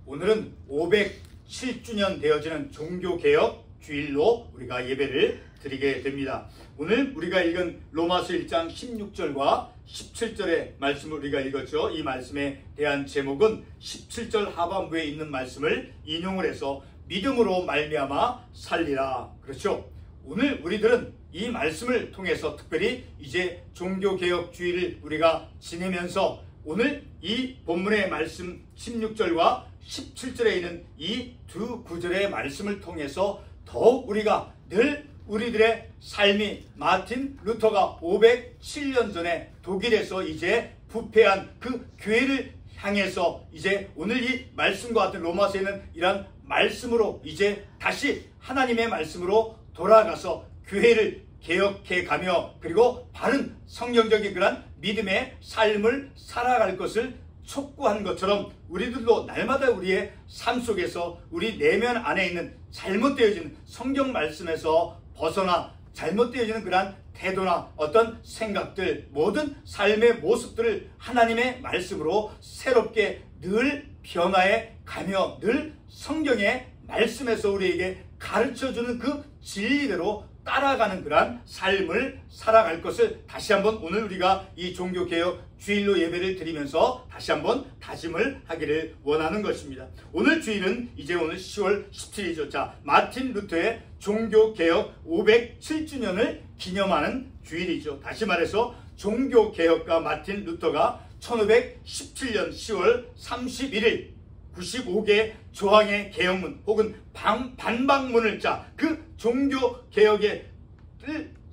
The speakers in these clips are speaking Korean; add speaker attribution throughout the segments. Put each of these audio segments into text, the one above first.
Speaker 1: 오늘은 507주년 되어지는 종교개혁 주일로 우리가 예배를 드리게 됩니다. 오늘 우리가 읽은 로마서 1장 16절과 17절의 말씀을 우리가 읽었죠. 이 말씀에 대한 제목은 17절 하반부에 있는 말씀을 인용을 해서 믿음으로 말미암아 살리라. 그렇죠. 오늘 우리들은 이 말씀을 통해서 특별히 이제 종교개혁 주일을 우리가 지내면서 오늘 이 본문의 말씀 16절과 17절에 있는 이 두 구절의 말씀을 통해서 더욱 우리가 늘 우리들의 삶이 마틴 루터가 507년 전에 독일에서 이제 부패한 그 교회를 향해서 이제 오늘 이 말씀과 같은 로마서에 있는 이런 말씀으로 이제 다시 하나님의 말씀으로 돌아가서 교회를 개혁해 가며 그리고 바른 성경적인 그런 믿음의 삶을 살아갈 것을 촉구한 것처럼 우리들도 날마다 우리의 삶 속에서 우리 내면 안에 있는 잘못되어진 성경 말씀에서 벗어나 잘못되어지는 그러한 태도나 어떤 생각들, 모든 삶의 모습들을 하나님의 말씀으로 새롭게 늘 변화해 가며 늘 성경의 말씀에서 우리에게 가르쳐주는 그 진리대로 따라가는 그러한 삶을 살아갈 것을 다시 한번 오늘 우리가 이 종교개혁 주일로 예배를 드리면서 다시 한번 다짐을 하기를 원하는 것입니다. 오늘 주일은 이제 오늘 10월 17일이죠. 자, 마틴 루터의 종교개혁 507주년을 기념하는 주일이죠. 다시 말해서 종교개혁가 마틴 루터가 1517년 10월 31일 95개 조항의 개혁문 혹은 반박문을 그 종교개혁의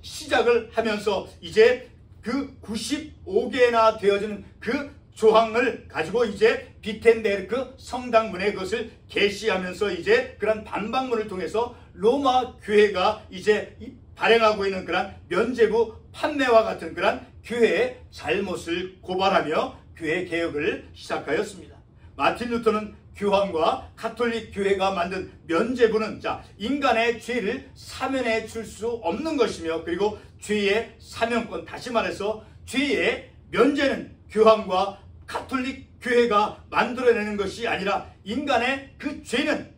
Speaker 1: 시작을 하면서 이제 그 95개나 되어지는 그 조항을 가지고 이제 비텐베르크 성당문에 그것을 게시하면서 이제 그런 반박문을 통해서 로마 교회가 이제 발행하고 있는 그런 면죄부 판매와 같은 그런 교회의 잘못을 고발하며 교회 개혁을 시작하였습니다. 마틴 루터는 교황과 가톨릭 교회가 만든 면죄부는 인간의 죄를 사면해 줄 수 없는 것이며 그리고 죄의 사면권, 다시 말해서 죄의 면죄는 교황과 가톨릭 교회가 만들어내는 것이 아니라 인간의 그 죄는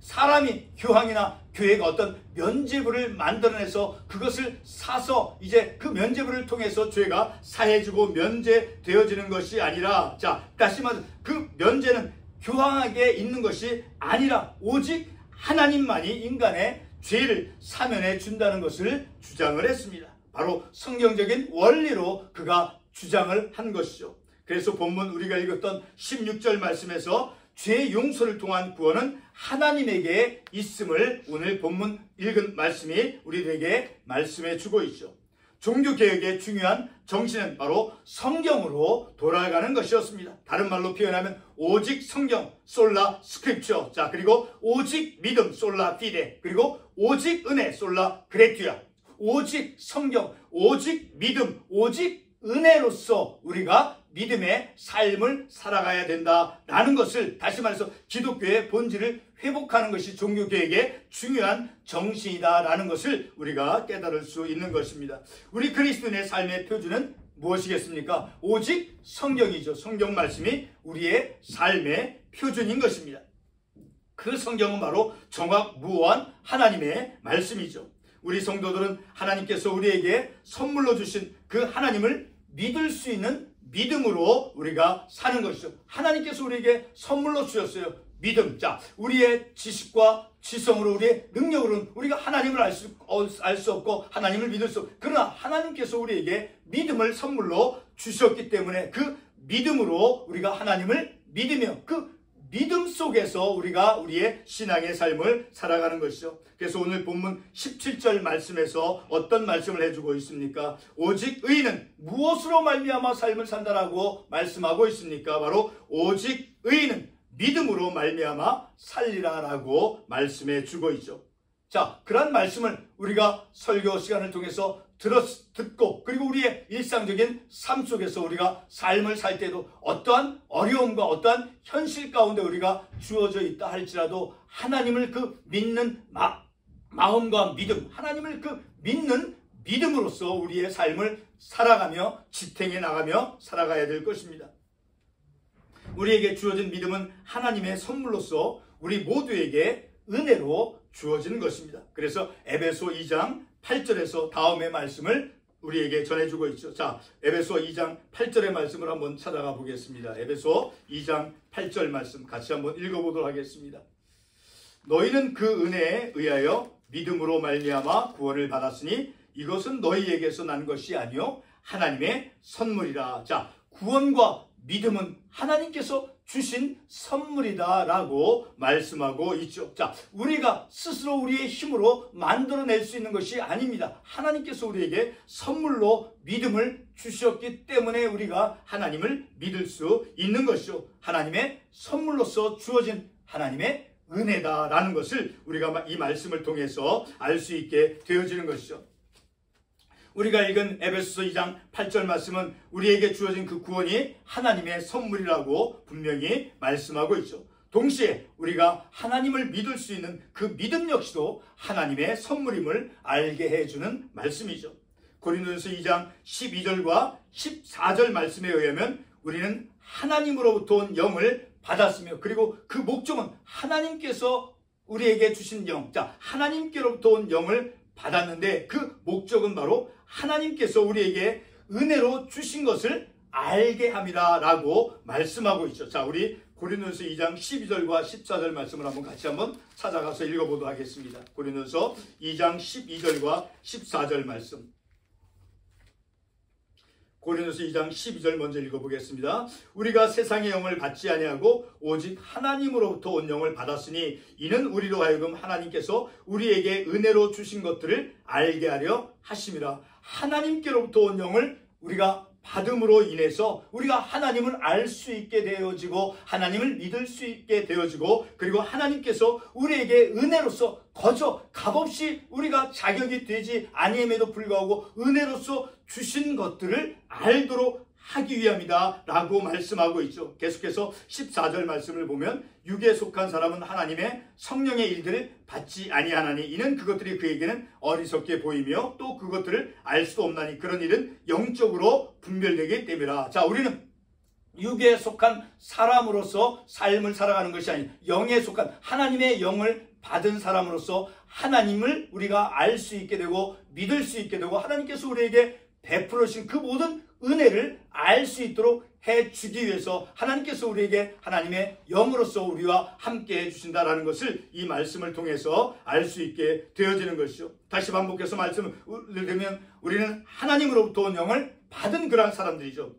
Speaker 1: 사람이 교황이나 교회가 어떤 면죄부를 만들어내서 그것을 사서 이제 그 면죄부를 통해서 죄가 사해지고 면죄되어지는 것이 아니라 다시 말해서 그 면죄는 교황에게 있는 것이 아니라 오직 하나님만이 인간의 죄를 사면해 준다는 것을 주장을 했습니다. 바로 성경적인 원리로 그가 주장을 한 것이죠. 그래서 본문 우리가 읽었던 16절 말씀에서 죄 용서를 통한 구원은 하나님에게 있음을 오늘 본문 읽은 말씀이 우리들에게 말씀해 주고 있죠. 종교개혁의 중요한 정신은 바로 성경으로 돌아가는 것이었습니다. 다른 말로 표현하면 오직 성경, 솔라 스크립처, 그리고 오직 믿음, 솔라 피데, 그리고 오직 은혜, 솔라 그레티아. 오직 성경, 오직 믿음, 오직 은혜로서 우리가 믿음의 삶을 살아가야 된다라는 것을 다시 말해서 기독교의 본질을 회복하는 것이 종교개혁의 중요한 정신이다라는 것을 우리가 깨달을 수 있는 것입니다. 우리 그리스도인의 삶의 표준은 무엇이겠습니까? 오직 성경이죠. 성경 말씀이 우리의 삶의 표준인 것입니다. 그 성경은 바로 정확무오한 하나님의 말씀이죠. 우리 성도들은 하나님께서 우리에게 선물로 주신 그 하나님을 믿을 수 있는 믿음으로 우리가 사는 것이죠. 하나님께서 우리에게 선물로 주셨어요. 믿음. 우리의 지식과 지성으로 우리의 능력으로는 우리가 하나님을 알 수 없고 하나님을 믿을 수 없고 그러나 하나님께서 우리에게 믿음을 선물로 주셨기 때문에 그 믿음으로 우리가 하나님을 믿으며 그 믿음 속에서 우리가 우리의 신앙의 삶을 살아가는 것이죠. 그래서 오늘 본문 17절 말씀에서 어떤 말씀을 해주고 있습니까? 오직 의인은 무엇으로 말미암아 삶을 산다라고 말씀하고 있습니까? 바로 오직 의인은 믿음으로 말미암아 살리라라고 말씀해 주고 있죠. 그런 말씀을 우리가 설교 시간을 통해서 듣고 그리고 우리의 일상적인 삶 속에서 우리가 삶을 살 때도 어떠한 어려움과 어떠한 현실 가운데 우리가 주어져 있다 할지라도 하나님을 그 믿는 마음과 믿음, 하나님을 그 믿는 믿음으로써 우리의 삶을 살아가며 지탱해 나가며 살아가야 될 것입니다. 우리에게 주어진 믿음은 하나님의 선물로서 우리 모두에게 은혜로 주어지는 것입니다. 그래서 에베소 2장 8절에서 다음의 말씀을 우리에게 전해주고 있죠. 자, 에베소 2장 8절의 말씀을 한번 찾아가 보겠습니다. 에베소 2장 8절 말씀 같이 한번 읽어보도록 하겠습니다. 너희는 그 은혜에 의하여 믿음으로 말미암아 구원을 받았으니 이것은 너희에게서 난 것이 아니요 하나님의 선물이라. 자, 구원과 믿음은 하나님께서 주신 선물이다 라고 말씀하고 있죠. 자, 우리가 스스로 우리의 힘으로 만들어낼 수 있는 것이 아닙니다. 하나님께서 우리에게 선물로 믿음을 주셨기 때문에 우리가 하나님을 믿을 수 있는 것이죠. 하나님의 선물로서 주어진 하나님의 은혜다라는 것을 우리가 이 말씀을 통해서 알 수 있게 되어지는 것이죠. 우리가 읽은 에베소서 2장 8절 말씀은 우리에게 주어진 그 구원이 하나님의 선물이라고 분명히 말씀하고 있죠. 동시에 우리가 하나님을 믿을 수 있는 그 믿음 역시도 하나님의 선물임을 알게 해주는 말씀이죠. 고린도전서 2장 12절과 14절 말씀에 의하면 우리는 하나님으로부터 온 영을 받았으며 그리고 그 목적은 하나님께서 우리에게 주신 영, 자, 하나님께로부터 온 영을 받았는데 그 목적은 바로 하나님께서 우리에게 은혜로 주신 것을 알게 함이라 라고 말씀하고 있죠. 자, 우리 고린도전서 2장 12절과 14절 말씀을 같이 한번 찾아가서 읽어보도록 하겠습니다. 고린도전서 2장 12절과 14절 말씀. 고린도서 2장 12절 먼저 읽어보겠습니다. 우리가 세상의 영을 받지 아니하고 오직 하나님으로부터 온 영을 받았으니 이는 우리로 하여금 하나님께서 우리에게 은혜로 주신 것들을 알게 하려 하심이라. 하나님께로부터 온 영을 우리가 받음으로 인해서 우리가 하나님을 알 수 있게 되어지고 하나님을 믿을 수 있게 되어지고 그리고 하나님께서 우리에게 은혜로서 거저 값없이 우리가 자격이 되지 아니함에도 불구하고 은혜로서 주신 것들을 알도록 하기 위함이다 라고 말씀하고 있죠. 계속해서 14절 말씀을 보면 육에 속한 사람은 하나님의 성령의 일들을 받지 아니하나니 이는 그것들이 그에게는 어리석게 보이며 또 그것들을 알 수도 없나니 그런 일은 영적으로 분별되기 때문이라. 자, 우리는 육에 속한 사람으로서 삶을 살아가는 것이 아닌 영에 속한 하나님의 영을 받은 사람으로서 하나님을 우리가 알 수 있게 되고 믿을 수 있게 되고 하나님께서 우리에게 베풀어 주신 그 모든 은혜를 알 수 있도록 해주기 위해서 하나님께서 우리에게 하나님의 영으로서 우리와 함께 해주신다라는 것을 이 말씀을 통해서 알 수 있게 되어지는 것이죠. 다시 반복해서 말씀을 들으면 우리는 하나님으로부터 온 영을 받은 그러한 사람들이죠.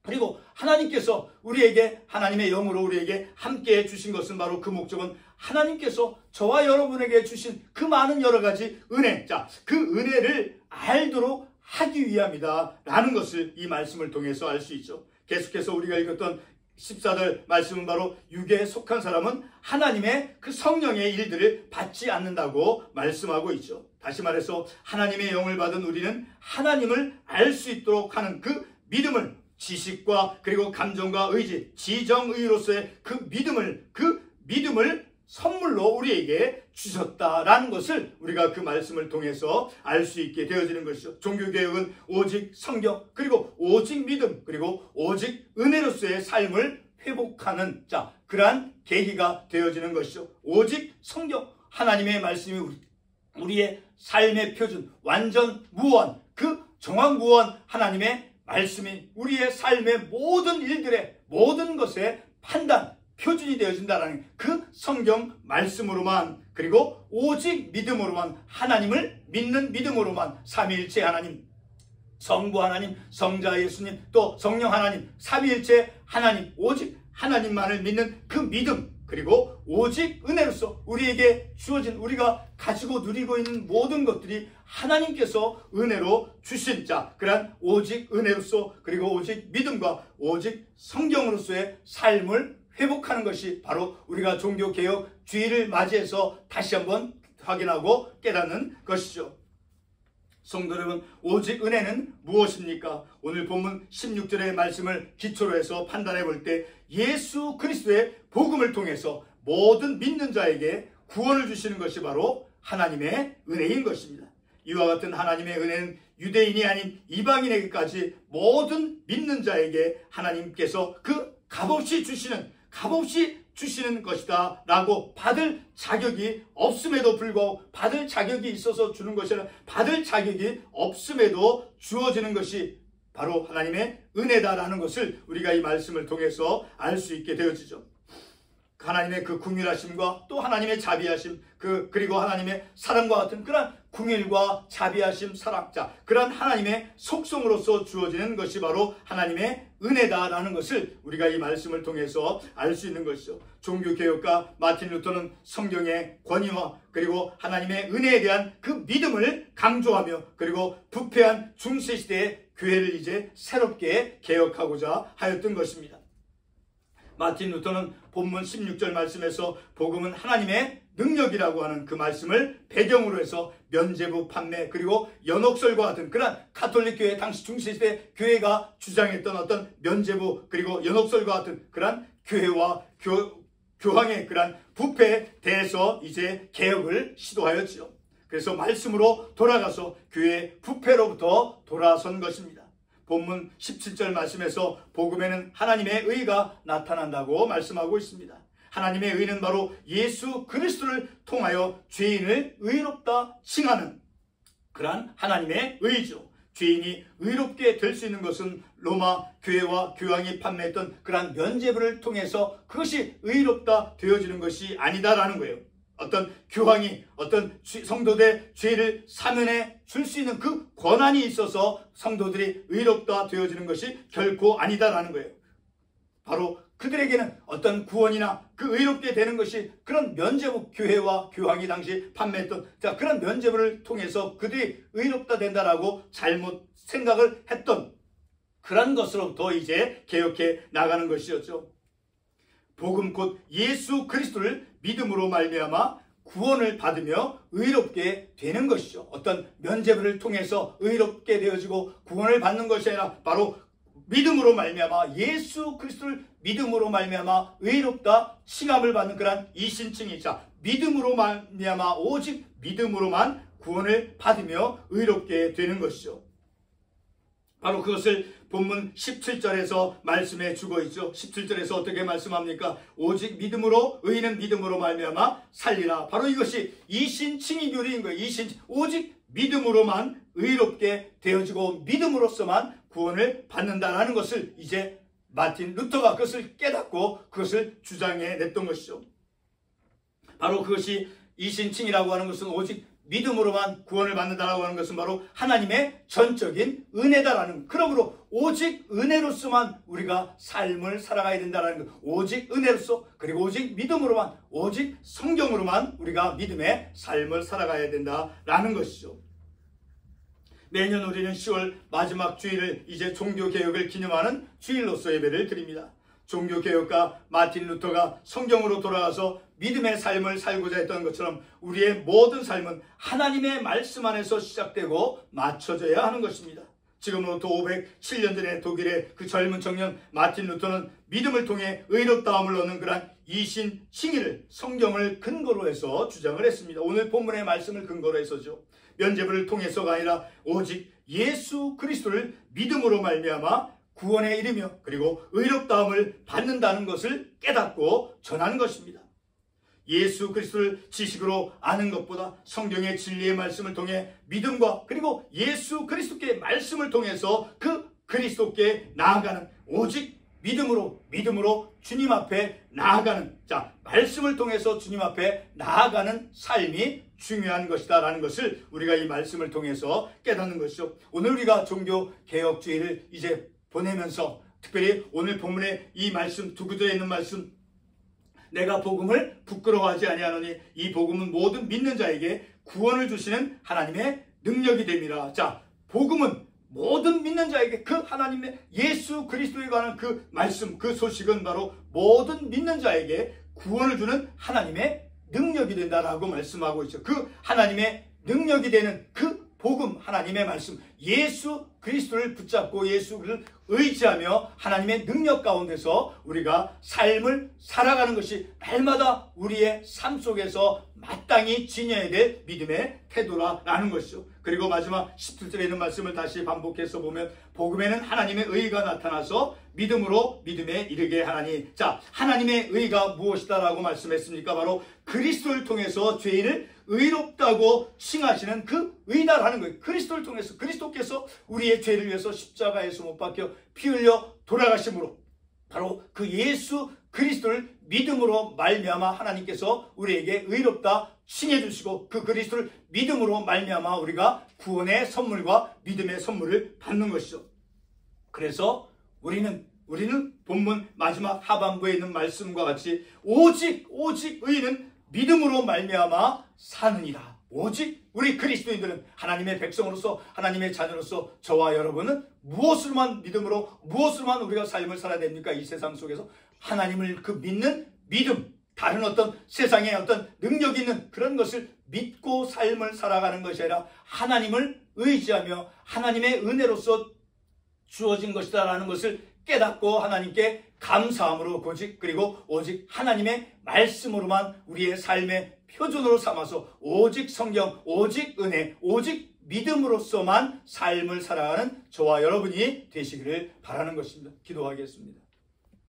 Speaker 1: 그리고 하나님께서 우리에게 하나님의 영으로 우리에게 함께 해주신 것은 바로 그 목적은 하나님께서 저와 여러분에게 주신 그 많은 여러 가지 은혜, 자, 그 은혜를 알도록 하기 위함이다 라는 것을 이 말씀을 통해서 알 수 있죠. 계속해서 우리가 읽었던 14절 말씀은 바로 육에 속한 사람은 하나님의 그 성령의 일들을 받지 않는다고 말씀하고 있죠. 다시 말해서 하나님의 영을 받은 우리는 하나님을 알 수 있도록 하는 그 믿음을 지식과 그리고 감정과 의지, 지정의로서의 그 믿음을 선물로 우리에게 주셨다라는 것을 우리가 그 말씀을 통해서 알 수 있게 되어지는 것이죠. 종교개혁은 오직 성경 그리고 오직 믿음 그리고 오직 은혜로서의 삶을 회복하는 그러한 계기가 되어지는 것이죠. 오직 성경 하나님의 말씀이 우리의 삶의 표준 완전 무한 그 정확무한 하나님의 말씀이 우리의 삶의 모든 일들의 모든 것의 판단 표준이 되어진다는 그 성경 말씀으로만 그리고 오직 믿음으로만 하나님을 믿는 믿음으로만 삼위일체 하나님 성부 하나님 성자 예수님 또 성령 하나님 삼위일체 하나님 오직 하나님만을 믿는 그 믿음 그리고 오직 은혜로서 우리에게 주어진 우리가 가지고 누리고 있는 모든 것들이 하나님께서 은혜로 주신 그러한 오직 은혜로서 그리고 오직 믿음과 오직 성경으로서의 삶을 회복하는 것이 바로 우리가 종교개혁 주의를 맞이해서 다시 한번 확인하고 깨닫는 것이죠. 성도 여러분, 오직 은혜는 무엇입니까? 오늘 본문 16절의 말씀을 기초로 해서 판단해 볼 때 예수 그리스도의 복음을 통해서 모든 믿는 자에게 구원을 주시는 것이 바로 하나님의 은혜인 것입니다. 이와 같은 하나님의 은혜는 유대인이 아닌 이방인에게까지 모든 믿는 자에게 하나님께서 그 값없이 주시는 것이다 라고 받을 자격이 없음에도 불구하고, 받을 자격이 있어서 주는 것이 아니라 받을 자격이 없음에도 주어지는 것이 바로 하나님의 은혜다라는 것을 우리가 이 말씀을 통해서 알 수 있게 되어지죠. 하나님의 그 궁휼하심과 또 하나님의 자비하심, 그리고 하나님의 사랑과 같은 그런 궁휼과 자비하심, 사랑자, 그런 하나님의 속성으로서 주어지는 것이 바로 하나님의 은혜다라는 것을 우리가 이 말씀을 통해서 알 수 있는 것이죠. 종교개혁가 마틴 루터는 성경의 권위와 그리고 하나님의 은혜에 대한 그 믿음을 강조하며, 그리고 부패한 중세시대의 교회를 이제 새롭게 개혁하고자 하였던 것입니다. 마틴 루터는 본문 16절 말씀에서 복음은 하나님의 능력이라고 하는 그 말씀을 배경으로 해서 면죄부 판매, 그리고 연옥설과 같은 그런 가톨릭 교회, 당시 중세시대 교회가 주장했던 어떤 면죄부 그리고 연옥설과 같은 그런 교회와 교황의 그런 부패에 대해서 이제 개혁을 시도하였지요. 그래서 말씀으로 돌아가서 교회의 부패로부터 돌아선 것입니다. 본문 17절 말씀에서 복음에는 하나님의 의가 나타난다고 말씀하고 있습니다. 하나님의 의는 바로 예수 그리스도를 통하여 죄인을 의롭다 칭하는 그러한 하나님의 의죠. 죄인이 의롭게 될 수 있는 것은 로마 교회와 교황이 판매했던 그러한 면죄부를 통해서 그것이 의롭다 되어지는 것이 아니다라는 거예요. 어떤 교황이 어떤 성도들의 죄를 사면해 줄 수 있는 그 권한이 있어서 성도들이 의롭다 되어지는 것이 결코 아니다라는 거예요. 바로 그들에게는 어떤 구원이나 그 의롭게 되는 것이 그런 면죄부, 교회와 교황이 당시 판매했던 그런 면죄부를 통해서 그들이 의롭다 된다라고 잘못 생각을 했던 그런 것으로부터 이제 개혁해 나가는 것이었죠. 복음 곧 예수 그리스도를 믿음으로 말미암아 구원을 받으며 의롭게 되는 것이죠. 어떤 면죄부를 통해서 의롭게 되어지고 구원을 받는 것이 아니라 바로 믿음으로 말미암아 예수 그리스도를 믿음으로 말미암아 의롭다 칭함을 받는 그런 이신칭이자 믿음으로 말미암아 오직 믿음으로만 구원을 받으며 의롭게 되는 것이죠. 바로 그것을 본문 17절에서 말씀해 주고 있죠. 17절에서 어떻게 말씀합니까? 오직 믿음으로, 의인은 믿음으로 말미암아 살리라. 바로 이것이 이신칭의 교리인 거예요. 이신칭, 오직 믿음으로만 의롭게 되어지고 믿음으로서만 구원을 받는다라는 것을 이제 마틴 루터가 그것을 깨닫고 그것을 주장해 냈던 것이죠. 바로 그것이 이신칭이라고 하는 것은 오직 믿음으로만 구원을 받는다라고 하는 것은 바로 하나님의 전적인 은혜다라는 것. 그러므로 오직 은혜로서만 우리가 삶을 살아가야 된다는 것. 오직 은혜로서, 그리고 오직 믿음으로만, 오직 성경으로만 우리가 믿음의 삶을 살아가야 된다라는 것이죠. 매년 우리는 10월 마지막 주일을 이제 종교개혁을 기념하는 주일로서 예배를 드립니다. 종교개혁가 마틴 루터가 성경으로 돌아가서 믿음의 삶을 살고자 했던 것처럼 우리의 모든 삶은 하나님의 말씀 안에서 시작되고 맞춰져야 하는 것입니다. 지금으로부터 507년 전에 독일의 그 젊은 청년 마틴 루터는 믿음을 통해 의롭다함을 얻는 그러한 이신칭의를 성경을 근거로 해서 주장을 했습니다. 오늘 본문의 말씀을 근거로 해서죠. 면죄부를 통해서가 아니라 오직 예수 그리스도를 믿음으로 말미암아 구원에 이르며 그리고 의롭다함을 받는다는 것을 깨닫고 전하는 것입니다. 예수 그리스도를 지식으로 아는 것보다 성경의 진리의 말씀을 통해 믿음과 그리고 예수 그리스도께 말씀을 통해서 그 그리스도께 나아가는, 오직 믿음으로 주님 앞에 나아가는, 말씀을 통해서 주님 앞에 나아가는 삶이 중요한 것이다 라는 것을 우리가 이 말씀을 통해서 깨닫는 것이죠. 오늘 우리가 종교개혁주의를 이제 보내면서 특별히 오늘 본문에 이 말씀, 두 구절에 있는 말씀, 내가 복음을 부끄러워하지 아니하노니 이 복음은 모든 믿는 자에게 구원을 주시는 하나님의 능력이 됨이라. 복음은 모든 믿는 자에게 그 하나님의 예수 그리스도에 관한 그 말씀, 그 소식은 바로 모든 믿는 자에게 구원을 주는 하나님의 능력이 된다라고 말씀하고 있죠. 그 하나님의 능력이 되는 그 복음, 하나님의 말씀, 예수 그리스도를 붙잡고 예수를 의지하며 하나님의 능력 가운데서 우리가 삶을 살아가는 것이 날마다 우리의 삶 속에서 마땅히 지녀야 될 믿음의 태도라는 것이죠. 그리고 마지막 17절에 있는 말씀을 다시 반복해서 보면 복음에는 하나님의 의가 나타나서 믿음으로 믿음에 이르게 하나니. 자, 하나님의 의가 무엇이다 라고 말씀했습니까? 바로 그리스도를 통해서 죄인을 의롭다고 칭하시는 그 의다라는 거예요. 그리스도를 통해서 그리스도께서 우리의 죄를 위해서 십자가에서 못 박혀 피 흘려 돌아가심으로 바로 그 예수 그리스도를 믿음으로 말미암아 하나님께서 우리에게 의롭다 칭해 주시고 그 그리스도를 믿음으로 말미암아 우리가 구원의 선물과 믿음의 선물을 받는 것이죠. 그래서 우리는 본문 마지막 하반부에 있는 말씀과 같이 오직 의인은 믿음으로 말미암아 사느니라. 오직 우리 그리스도인들은 하나님의 백성으로서 하나님의 자녀로서 저와 여러분은 무엇으로만 우리가 삶을 살아야 됩니까? 이 세상 속에서 하나님을 그 믿는 믿음, 다른 어떤 세상의 어떤 능력 있는 그런 것을 믿고 삶을 살아가는 것이 아니라 하나님을 의지하며 하나님의 은혜로서 주어진 것이다 라는 것을 깨닫고 하나님께 감사함으로 그리고 오직 하나님의 말씀으로만 우리의 삶의 표준으로 삼아서 오직 성경, 오직 은혜, 오직 믿음으로서만 삶을 살아가는 저와 여러분이 되시기를 바라는 것입니다. 기도하겠습니다.